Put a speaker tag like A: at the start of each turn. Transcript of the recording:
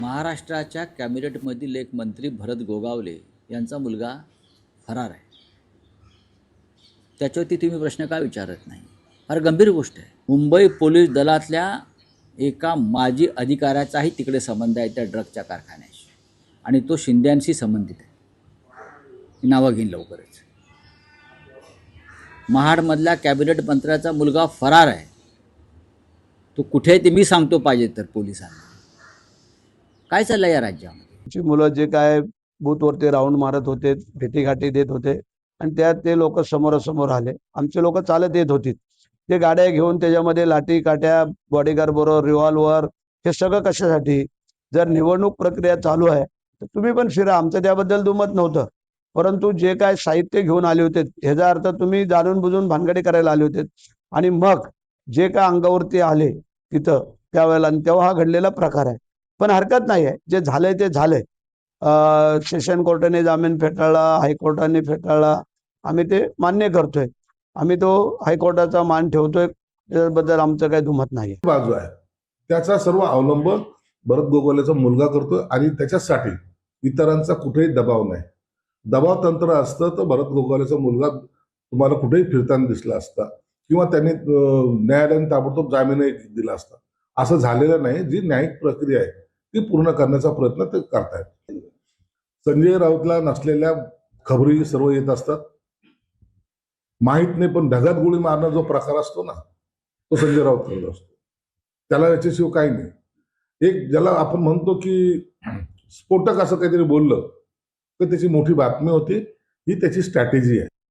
A: महाराष्ट्राच्या कॅबिनेटमधील एक मंत्री भरत गोगावले यांचा मुलगा फरार आहे. त्याच्यावरती तुम्ही प्रश्न का विचारत नाही? फार गंभीर गोष्ट आहे. मुंबई पोलीस दलातल्या एका माजी अधिकाऱ्याचाही तिकडे संबंध आहे त्या ड्रगच्या कारखान्याशी, आणि तो शिंद्यांशी संबंधित आहे. मी नावं घेईन लवकरच. महाडमधल्या कॅबिनेट मंत्र्याचा मुलगा फरार आहे. तो कुठे आहे ते मी सांगतो पाहिजे तर पोलिसांना. काय चाललं या राज्यामध्ये?
B: मुलं जे काय बूथवरती राऊंड मारत होते, भेटीगाठी देत होते, आणि त्यात ते लोक समोरासमोर आले. आमचे लोक चालत येत होते, ते गाड्या घेऊन त्याच्यामध्ये लाठी काट्या, बॉडीगार्ड बरोबर रिव्हॉल्वर, हे सगळं कशासाठी? जर निवडणूक प्रक्रिया चालू आहे तर तुम्ही पण फिरा, आमचं त्याबद्दल दुमत नव्हतं. परंतु जे काय साहित्य घेऊन आले होते ह्याचा अर्थ तुम्ही जाणून बुजून भानगडी करायला आले होते, आणि मग जे काय अंगावरती आले तिथं त्यावेळेला, आणि तेव्हा हा घडलेला प्रकार आहे. पण हरकत नाही आहे, जे झालंय ते झालंय. सेशन कोर्टाने जामीन फेटाळला, हायकोर्टाने फेटाळला, आम्ही ते मान्य करतोय. आम्ही तो हायकोर्टाचा मान ठेवतोय, त्याबद्दल आमचं काही दुमत नाही.
C: बाजू आहे त्याचा सर्व अवलंब भरत गोगावलेचा मुलगा करतोय, आणि त्याच्यासाठी इतरांचा कुठेही दबाव नाही. दबाव तंत्र असतं तर भरत गोगावलेचा मुलगा तुम्हाला कुठेही फिरताना दिसला असता, किंवा त्यांनी न्यायालयाने ताबडतोब जामीनही दिला असता. असं झालेलं नाही. जी न्यायिक प्रक्रिया आहे ती पूर्ण करण्याचा प्रयत्न ते करतायत. संजय राऊतला नसलेल्या खबरी सर्व येत असतात, माहित नाही, पण ढगात गोळी मारणं जो प्रकार असतो ना, तो संजय राऊत करत असतो. त्याला याच्याशिवाय काही नाही. एक ज्याला आपण म्हणतो की स्फोटक असं काहीतरी बोललं तर त्याची मोठी बातमी होती. ही त्याची स्ट्रॅटेजी आहे.